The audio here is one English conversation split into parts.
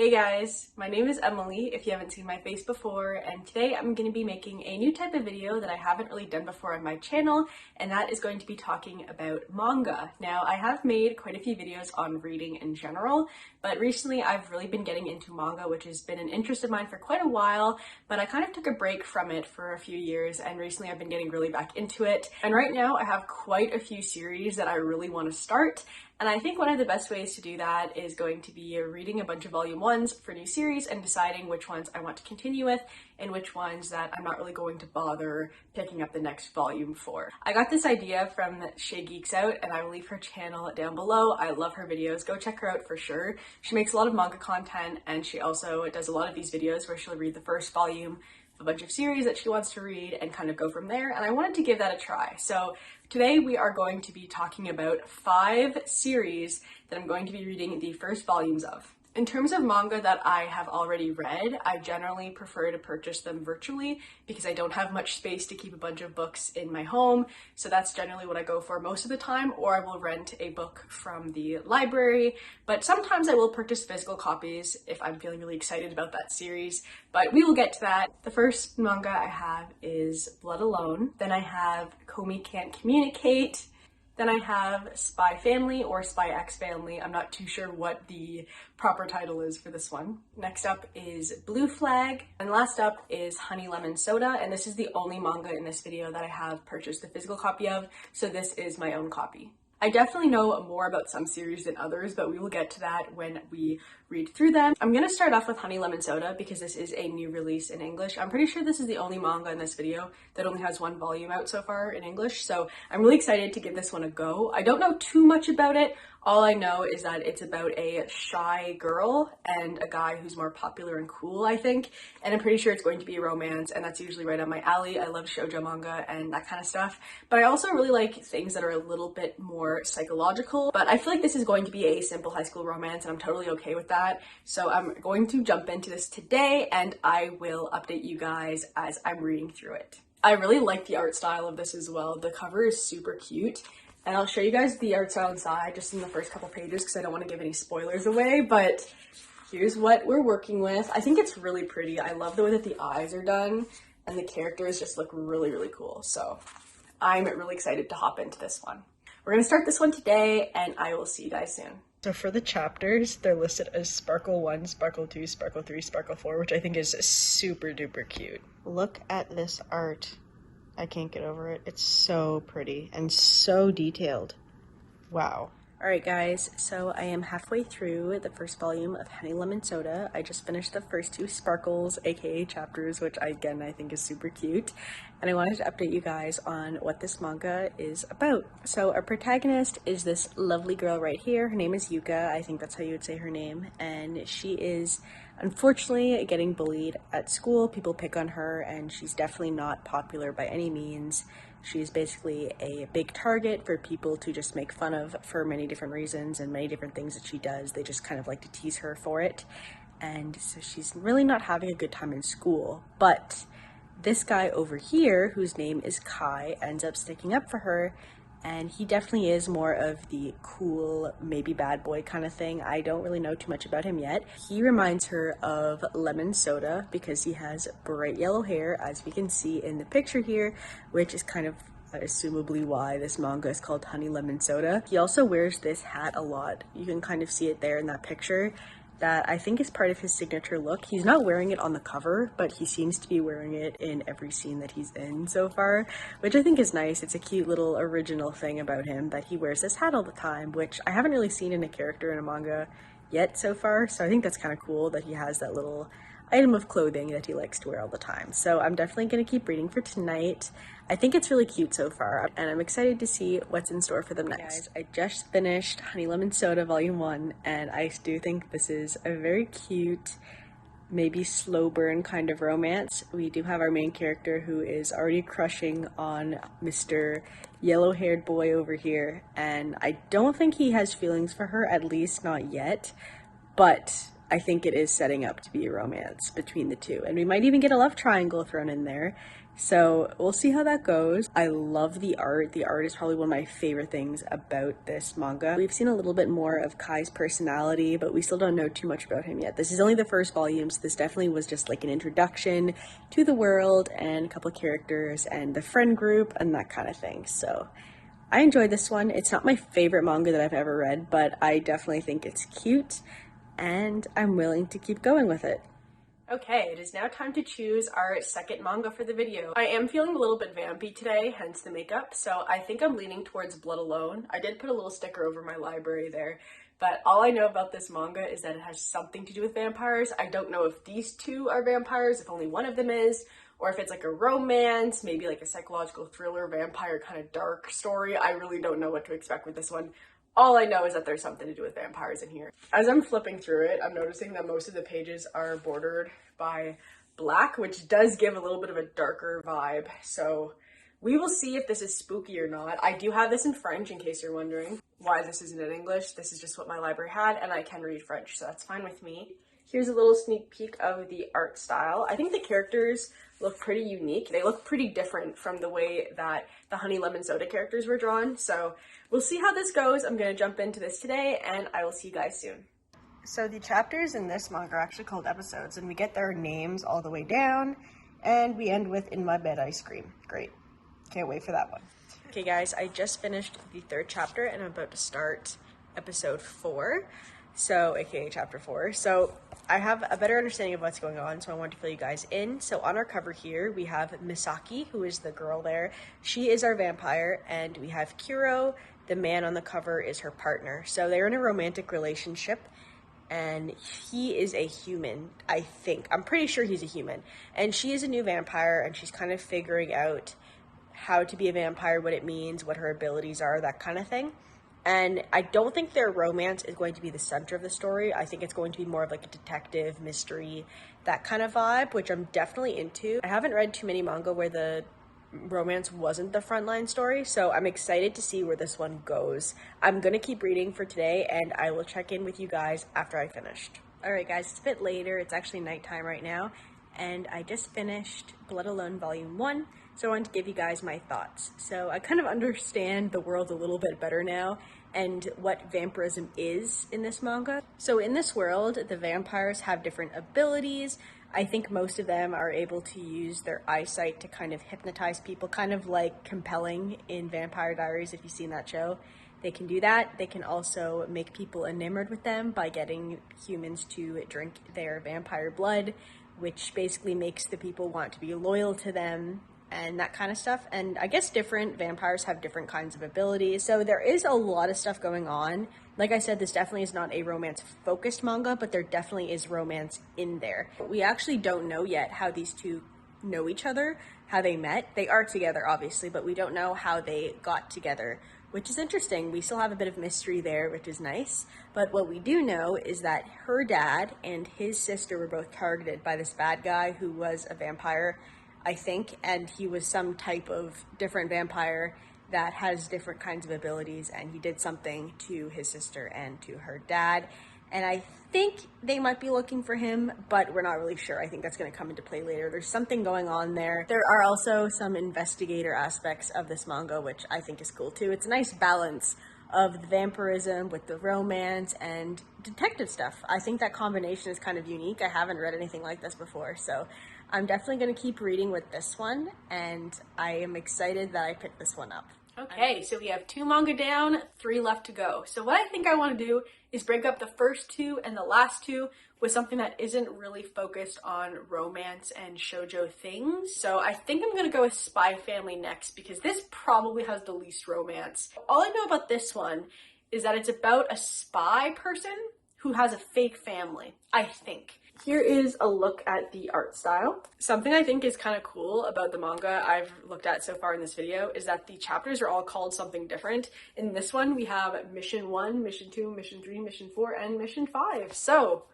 Hey guys, my name is Emily if you haven't seen my face before, and today I'm going to be making a new type of video that I haven't really done before on my channel, and that is going to be talking about manga. Now, I have made quite a few videos on reading in general, but recently I've really been getting into manga, which has been an interest of mine for quite a while, but I kind of took a break from it for a few years, and recently I've been getting really back into it. And right now I have quite a few series that I really want to start. And I think one of the best ways to do that is going to be reading a bunch of volume ones for new series and deciding which ones I want to continue with and which ones that I'm not really going to bother picking up the next volume for. I got this idea from Shaegeeksout, and I will leave her channel down below. I love her videos. Go check her out for sure. She makes a lot of manga content, and she also does a lot of these videos where she'll read the first volume a bunch of series that she wants to read and kind of go from there, and I wanted to give that a try. So today we are going to be talking about 5 series that I'm going to be reading the first volumes of. In terms of manga that I have already read, I generally prefer to purchase them virtually because I don't have much space to keep a bunch of books in my home, so that's generally what I go for most of the time, or I will rent a book from the library, but sometimes I will purchase physical copies if I'm feeling really excited about that series, but we will get to that. The first manga I have is Blood Alone, then I have Komi Can't Communicate, then I have Spy Family or Spy X Family. I'm not too sure what the proper title is for this one. Next up is Blue Flag. And last up is Honey Lemon Soda. And this is the only manga in this video that I have purchased a physical copy of. So this is my own copy. I definitely know more about some series than others, but we will get to that when we read through them. I'm gonna start off with Honey Lemon Soda because this is a new release in English. I'm pretty sure this is the only manga in this video that only has 1 volume out so far in English, so I'm really excited to give this one a go. I don't know too much about it. All I know is that it's about a shy girl and a guy who's more popular and cool, I think, and I'm pretty sure it's going to be a romance, and that's usually right up my alley. I love shoujo manga and that kind of stuff, but I also really like things that are a little bit more psychological, but I feel like this is going to be a simple high school romance, and I'm totally okay with that. So I'm going to jump into this today, and I will update you guys as I'm reading through it. I really like the art style of this as well. The cover is super cute. And I'll show you guys the art style inside just in the first couple pages because I don't want to give any spoilers away, but here's what we're working with. I think it's really pretty. I love the way that the eyes are done and the characters just look really, really cool. So I'm really excited to hop into this one. We're going to start this one today, and I will see you guys soon. So for the chapters, they're listed as Sparkle 1, Sparkle 2, Sparkle 3, Sparkle 4, which I think is super duper cute. Look at this art. I can't get over it. It's so pretty and so detailed. Wow. Alright guys, so I am halfway through the first volume of Honey Lemon Soda. I just finished the first 2 sparkles, aka chapters, which I think is super cute. And I wanted to update you guys on what this manga is about. So our protagonist is this lovely girl right here. Her name is Yuka. I think that's how you would say her name. And she is unfortunately getting bullied at school. People pick on her, and she's definitely not popular by any means. She's basically a big target for people to just make fun of for many different reasons and many different things that she does. They just kind of like to tease her for it. And so she's really not having a good time in school. But this guy over here, whose name is Kai, ends up sticking up for her. And he definitely is more of the cool, maybe bad boy kind of thing. I don't really know too much about him yet. He reminds her of Lemon Soda because he has bright yellow hair, as we can see in the picture here, which is kind of assumably why this manga is called Honey Lemon Soda. He also wears this hat a lot. You can kind of see it there in that picture. That I think is part of his signature look. He's not wearing it on the cover, but he seems to be wearing it in every scene that he's in so far, which I think is nice. It's a cute little original thing about him that he wears this hat all the time, which I haven't really seen in a character in a manga yet so far, so I think that's kind of cool that he has that little item of clothing that he likes to wear all the time. So I'm definitely going to keep reading for tonight. I think it's really cute so far, and I'm excited to see what's in store for them next. Guys, I just finished Honey Lemon Soda Volume 1, and I do think this is a very cute, maybe slow burn kind of romance. We do have our main character who is already crushing on Mr. Yellow-haired boy over here, and I don't think he has feelings for her, at least not yet, but I think it is setting up to be a romance between the two, and we might even get a love triangle thrown in there. So we'll see how that goes. I love the art. The art is probably one of my favorite things about this manga. We've seen a little bit more of Kai's personality, but we still don't know too much about him yet. This is only the first volume, so this definitely was just like an introduction to the world and a couple of characters and the friend group and that kind of thing. So I enjoyed this one. It's not my favorite manga that I've ever read, but I definitely think it's cute and I'm willing to keep going with it. Okay, it is now time to choose our second manga for the video. I am feeling a little bit vampy today, hence the makeup, so I think I'm leaning towards Blood Alone. I did put a little sticker over my library there, but all I know about this manga is that it has something to do with vampires. I don't know if these two are vampires, if only one of them is, or if it's like a romance, maybe like a psychological thriller, vampire kind of dark story. I really don't know what to expect with this one. All I know is that there's something to do with vampires in here. As I'm flipping through it, I'm noticing that most of the pages are bordered by black, which does give a little bit of a darker vibe. So we will see if this is spooky or not. I do have this in French, in case you're wondering why this isn't in English. This is just what my library had, and I can read French, so that's fine with me. Here's a little sneak peek of the art style. I think the characters look pretty unique. They look pretty different from the way that the Honey Lemon Soda characters were drawn. So we'll see how this goes. I'm gonna jump into this today and I will see you guys soon. So the chapters in this manga are actually called episodes and we get their names all the way down and we end with In My Bed Ice Cream. Great. Can't wait for that one. Okay guys, I just finished the third chapter and I'm about to start episode 4. So, aka chapter 4. So I have a better understanding of what's going on, so I want to fill you guys in. So on our cover here, we have Misaki, who is the girl there. She is our vampire, and we have Kuro, the man on the cover, is her partner. So they're in a romantic relationship, and he is a human, I think. I'm pretty sure he's a human. And she is a new vampire, and she's kind of figuring out how to be a vampire, what it means, what her abilities are, that kind of thing. And I don't think their romance is going to be the center of the story. I think it's going to be more of like a detective, mystery, that kind of vibe, which I'm definitely into. I haven't read too many manga where the romance wasn't the frontline story, so I'm excited to see where this one goes. I'm gonna keep reading for today, and I will check in with you guys after I finished. Alright guys, it's a bit later. It's actually nighttime right now, and I just finished Blood Alone Volume 1. So I wanted to give you guys my thoughts. So I kind of understand the world a little bit better now and what vampirism is in this manga. So in this world, the vampires have different abilities. I think most of them are able to use their eyesight to kind of hypnotize people, kind of like Compelling in Vampire Diaries, if you've seen that show. They can do that. They can also make people enamored with them by getting humans to drink their vampire blood, which basically makes the people want to be loyal to them and that kind of stuff. And I guess different vampires have different kinds of abilities. So there is a lot of stuff going on. Like I said, this definitely is not a romance-focused manga, but there definitely is romance in there. We actually don't know yet how these two know each other, how they met. They are together, obviously, but we don't know how they got together, which is interesting. We still have a bit of mystery there, which is nice. But what we do know is that her dad and his sister were both targeted by this bad guy who was a vampire, I think, and he was some type of different vampire that has different kinds of abilities, and he did something to his sister and to her dad. And I think they might be looking for him, but we're not really sure. I think that's going to come into play later. There's something going on there. There are also some investigator aspects of this manga, which I think is cool too. It's a nice balance of the vampirism with the romance and detective stuff. I think that combination is kind of unique. I haven't read anything like this before, so I'm definitely going to keep reading with this one, and I am excited that I picked this one up. Okay, so we have 2 manga down, 3 left to go. So what I think I want to do is break up the first 2 and the last 2 with something that isn't really focused on romance and shoujo things. So I think I'm going to go with Spy Family next because this probably has the least romance. All I know about this one is that it's about a spy person who has a fake family, I think. Here is a look at the art style. Something I think is kind of cool about the manga I've looked at so far in this video is that the chapters are all called something different. In this one, we have Mission 1, Mission 2, Mission 3, Mission 4, and Mission 5. So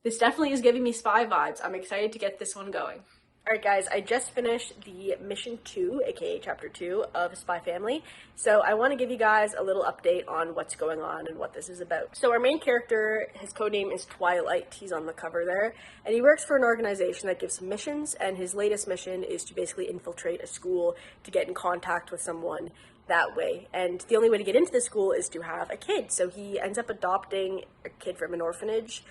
this definitely is giving me spy vibes. I'm excited to get this one going. Alright guys, I just finished the mission 2, aka chapter 2 of Spy Family, so I want to give you guys a little update on what's going on and what this is about. So our main character, his codename is Twilight, he's on the cover there, and he works for an organization that gives him missions, and his latest mission is to basically infiltrate a school to get in contact with someone that way. And the only way to get into the school is to have a kid, so he ends up adopting a kid from an orphanage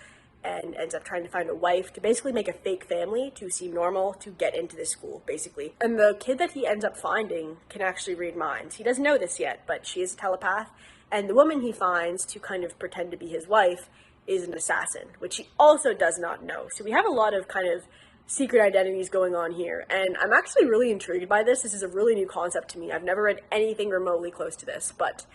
and ends up trying to find a wife to basically make a fake family to seem normal to get into this school, basically. And the kid that he ends up finding can actually read minds. He doesn't know this yet, but she is a telepath, and the woman he finds to kind of pretend to be his wife is an assassin, which he also does not know. So we have a lot of kind of secret identities going on here, and I'm actually really intrigued by this. This is a really new concept to me. I've never read anything remotely close to this, but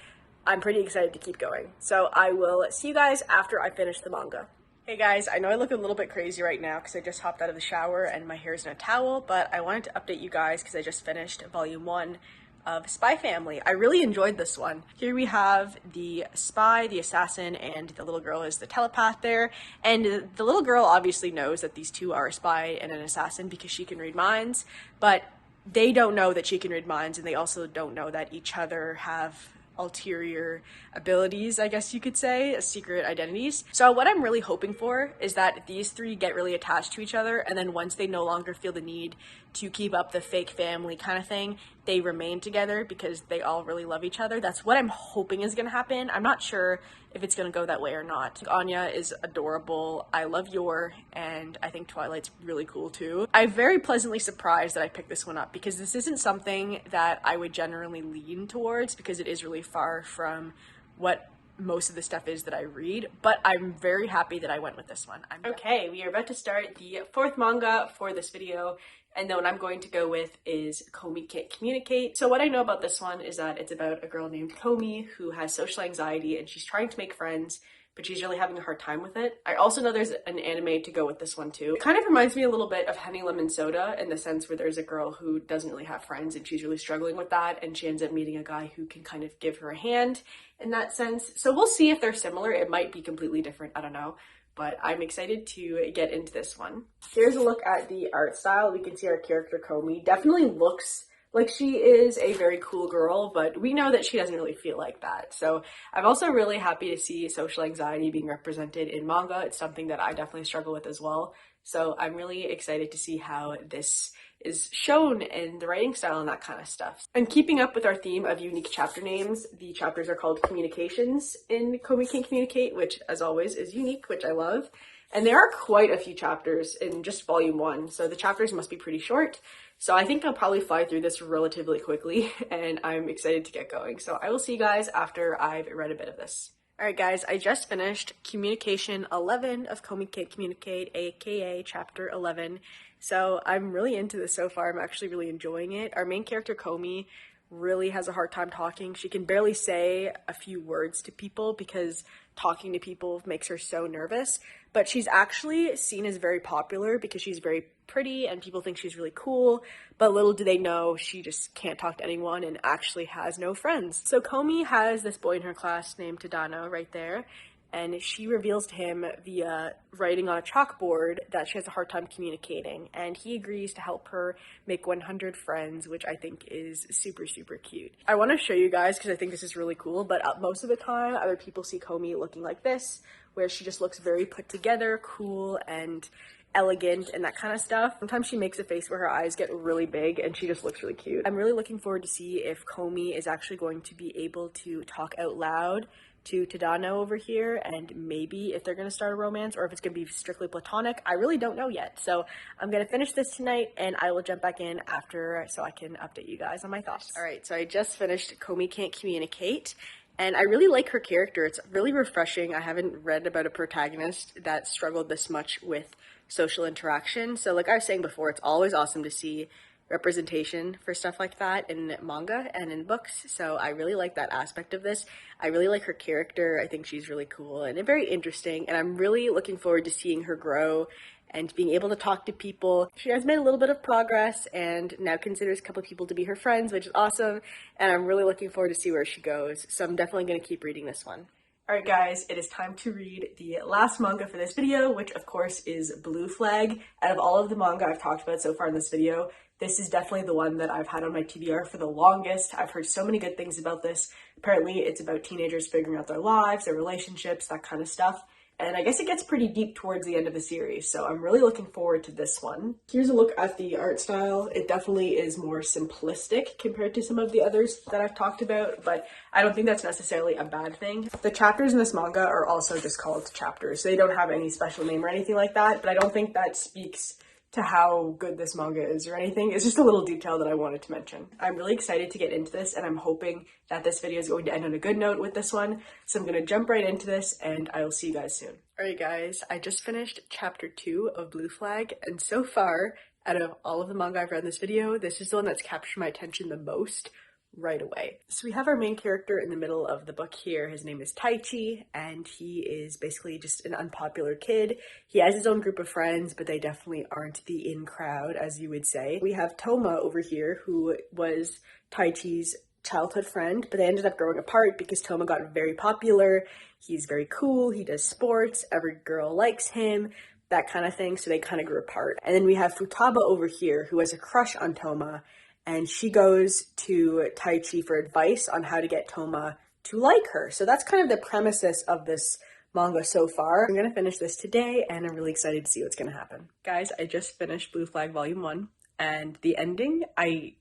I'm pretty excited to keep going. So I will see you guys after I finish the manga. Hey guys, I know I look a little bit crazy right now because I just hopped out of the shower and my hair's in a towel, but I wanted to update you guys because I just finished volume 1 of Spy Family. I really enjoyed this one. Here we have the spy, the assassin, and the little girl is the telepath there. And the little girl obviously knows that these two are a spy and an assassin because she can read minds, but they don't know that she can read minds, and they also don't know that each other have ulterior abilities, I guess you could say, secret identities. So what I'm really hoping for is that these three get really attached to each other, and then once they no longer feel the need to keep up the fake family kind of thing, they remain together because they all really love each other. That's what I'm hoping is going to happen. I'm not sure if it's going to go that way or not. Anya is adorable. I love Yor, and I think Twilight's really cool too. I'm very pleasantly surprised that I picked this one up because this isn't something that I would generally lean towards because it is really far from what most of the stuff is that I read, but I'm very happy that I went with this one. Okay, we are about to start the 4th manga for this video, and the one I'm going to go with is Komi Can't Communicate. So what I know about this one is that it's about a girl named Komi who has social anxiety and she's trying to make friends, but she's really having a hard time with it. I also know there's an anime to go with this one too. It kind of reminds me a little bit of Honey Lemon Soda in the sense where there's a girl who doesn't really have friends and she's really struggling with that, and she ends up meeting a guy who can kind of give her a hand in that sense. So we'll see if they're similar. It might be completely different, I don't know. But I'm excited to get into this one. Here's a look at the art style. We can see our character Komi definitely looks like she is a very cool girl, but we know that she doesn't really feel like that. So I'm also really happy to see social anxiety being represented in manga. It's something that I definitely struggle with as well. So I'm really excited to see how this is shown in the writing style and that kind of stuff. And keeping up with our theme of unique chapter names, the chapters are called Communications in Komi Can't Communicate, which as always is unique, which I love. And there are quite a few chapters in just volume 1, so the chapters must be pretty short. So I think I'll probably fly through this relatively quickly, and I'm excited to get going. So I will see you guys after I've read a bit of this. Alright guys, I just finished Communication 11 of Komi Can't Communicate, aka Chapter 11. So I'm really into this so far. I'm actually really enjoying it. Our main character, Komi, really has a hard time talking. She can barely say a few words to people because talking to people makes her so nervous. But she's actually seen as very popular because she's very pretty and people think she's really cool. But little do they know she just can't talk to anyone and actually has no friends. So Komi has this boy in her class named Tadano right there. And she reveals to him via writing on a chalkboard that she has a hard time communicating, and he agrees to help her make 100 friends, which I think is super, super cute. I want to show you guys because I think this is really cool, but most of the time other people see Komi looking like this, where she just looks very put together, cool, and elegant and that kind of stuff. Sometimes she makes a face where her eyes get really big and she just looks really cute. I'm really looking forward to see if Komi is actually going to be able to talk out loud to Tadano over here, and maybe if they're going to start a romance or if it's going to be strictly platonic. I really don't know yet. So I'm going to finish this tonight and I will jump back in after so I can update you guys on my thoughts. Alright, so I just finished Komi Can't Communicate. And I really like her character. It's really refreshing. I haven't read about a protagonist that struggled this much with social interaction. So like I was saying before, it's always awesome to see representation for stuff like that in manga and in books. So I really like that aspect of this. I really like her character. I think she's really cool and very interesting. And I'm really looking forward to seeing her grow and being able to talk to people. She has made a little bit of progress and now considers a couple of people to be her friends, which is awesome. And I'm really looking forward to see where she goes. So I'm definitely going to keep reading this one. Alright guys, it is time to read the last manga for this video, which of course is Blue Flag. Out of all of the manga I've talked about so far in this video, this is definitely the one that I've had on my TBR for the longest. I've heard so many good things about this. Apparently it's about teenagers figuring out their lives, their relationships, that kind of stuff. And I guess it gets pretty deep towards the end of the series, so I'm really looking forward to this one. Here's a look at the art style. It definitely is more simplistic compared to some of the others that I've talked about, but I don't think that's necessarily a bad thing. The chapters in this manga are also just called chapters. They don't have any special name or anything like that, but I don't think that speaks to how good this manga is or anything. It's just a little detail that I wanted to mention. I'm really excited to get into this, and I'm hoping that this video is going to end on a good note with this one. So I'm gonna jump right into this, and I will see you guys soon. Alright guys, I just finished chapter 2 of Blue Flag, and so far, out of all of the manga I've read in this video, this is the one that's captured my attention the most right away. So we have our main character in the middle of the book here. His name is Taichi, and he is basically just an unpopular kid. He has his own group of friends, but they definitely aren't the in crowd, as you would say. We have Toma over here, who was Taichi's childhood friend, but they ended up growing apart because Toma got very popular. He's very cool, he does sports, every girl likes him, that kind of thing, so they kind of grew apart. And then we have Futaba over here, who has a crush on Toma, and she goes to Taichi for advice on how to get Toma to like her. So that's kind of the premises of this manga so far. I'm gonna finish this today, and I'm really excited to see what's gonna happen. Guys, I just finished Blue Flag Volume 1, and the ending, I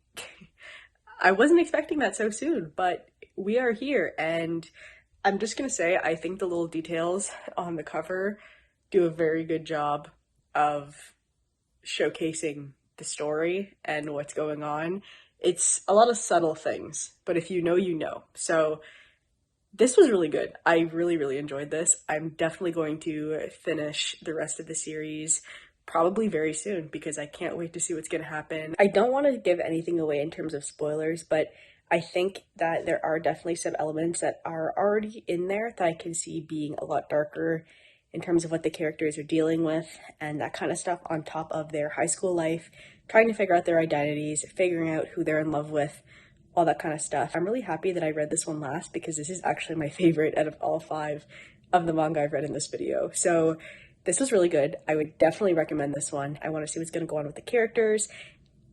wasn't expecting that so soon, but we are here, and I'm just gonna say, I think the little details on the cover do a very good job of showcasing the story and what's going on. It's a lot of subtle things, but if you know, you know. So this was really good. I really enjoyed this. I'm definitely going to finish the rest of the series probably very soon because I can't wait to see what's going to happen. I don't want to give anything away in terms of spoilers, but I think that there are definitely some elements that are already in there that I can see being a lot darker in terms of what the characters are dealing with and that kind of stuff, on top of their high school life, trying to figure out their identities, figuring out who they're in love with, all that kind of stuff. I'm really happy that I read this one last because this is actually my favorite out of all 5 of the manga I've read in this video. So this was really good. I would definitely recommend this one. I want to see what's going to go on with the characters,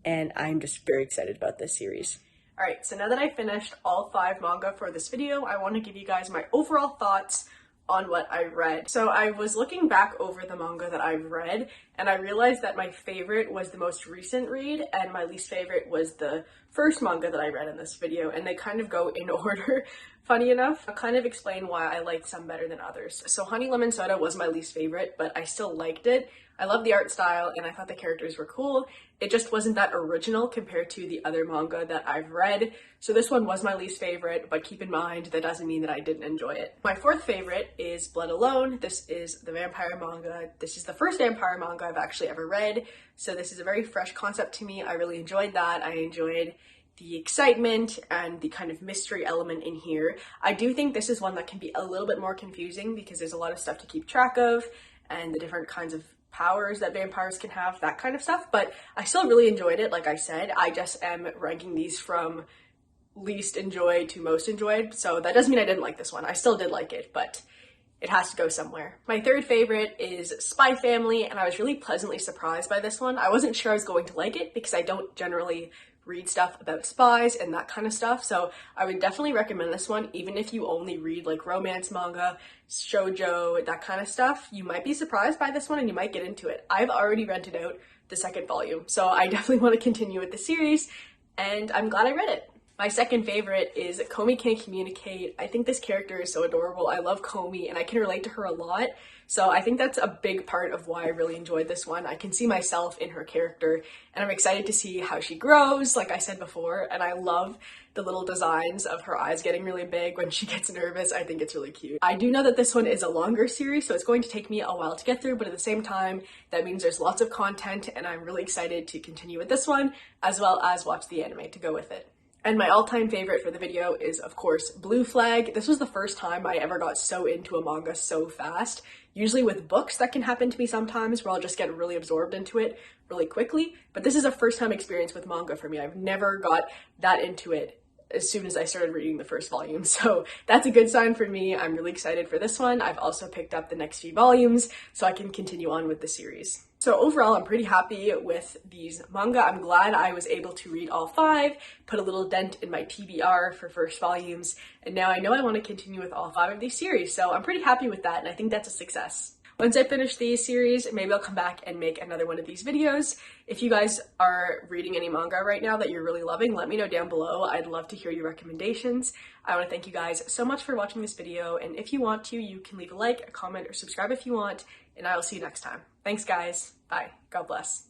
and I'm just very excited about this series. Alright, so now that I finished all 5 manga for this video, I want to give you guys my overall thoughts on what I read. So I was looking back over the manga that I've read, and I realized that my favorite was the most recent read, and my least favorite was the first manga that I read in this video, and they kind of go in order, funny enough. I'll kind of explain why I liked some better than others. So Honey Lemon Soda was my least favorite, but I still liked it. I love the art style, and I thought the characters were cool. It just wasn't that original compared to the other manga that I've read. So this one was my least favorite, but keep in mind, that doesn't mean that I didn't enjoy it. My 4th favorite is Blood Alone. This is the vampire manga. This is the first vampire manga I've actually ever read. So this is a very fresh concept to me. I really enjoyed that. I enjoyed the excitement and the kind of mystery element in here. I do think this is one that can be a little bit more confusing because there's a lot of stuff to keep track of and the different kinds of powers that vampires can have, that kind of stuff, but I still really enjoyed it. Like I said, I just am ranking these from least enjoyed to most enjoyed, so that doesn't mean I didn't like this one. I still did like it, but it has to go somewhere. My 3rd favorite is Spy Family, and I was really pleasantly surprised by this one. I wasn't sure I was going to like it because I don't generally read stuff about spies and that kind of stuff, so I would definitely recommend this one. Even if you only read like romance manga, shoujo, that kind of stuff, you might be surprised by this one and you might get into it. I've already rented out the 2nd volume, so I definitely want to continue with the series, and I'm glad I read it. My 2nd favorite is Komi Can't Communicate. I think this character is so adorable. I love Komi and I can relate to her a lot. So I think that's a big part of why I really enjoyed this one. I can see myself in her character, and I'm excited to see how she grows, like I said before, and I love the little designs of her eyes getting really big when she gets nervous. I think it's really cute. I do know that this one is a longer series, so it's going to take me a while to get through, but at the same time, that means there's lots of content, and I'm really excited to continue with this one, as well as watch the anime to go with it. And my all-time favorite for the video is, of course, Blue Flag. This was the first time I ever got so into a manga so fast. Usually with books, that can happen to me sometimes, where I'll just get really absorbed into it really quickly. But this is a first-time experience with manga for me. I've never got that into it as soon as I started reading the first volume. So that's a good sign for me. I'm really excited for this one. I've also picked up the next few volumes so I can continue on with the series. So overall, I'm pretty happy with these manga. I'm glad I was able to read all 5, put a little dent in my TBR for first volumes, and now I know I want to continue with all 5 of these series. So I'm pretty happy with that, and I think that's a success. Once I finish these series, maybe I'll come back and make another one of these videos. If you guys are reading any manga right now that you're really loving, let me know down below. I'd love to hear your recommendations. I want to thank you guys so much for watching this video, and if you want to, you can leave a like, a comment, or subscribe if you want, and I will see you next time. Thanks guys. Bye. God bless.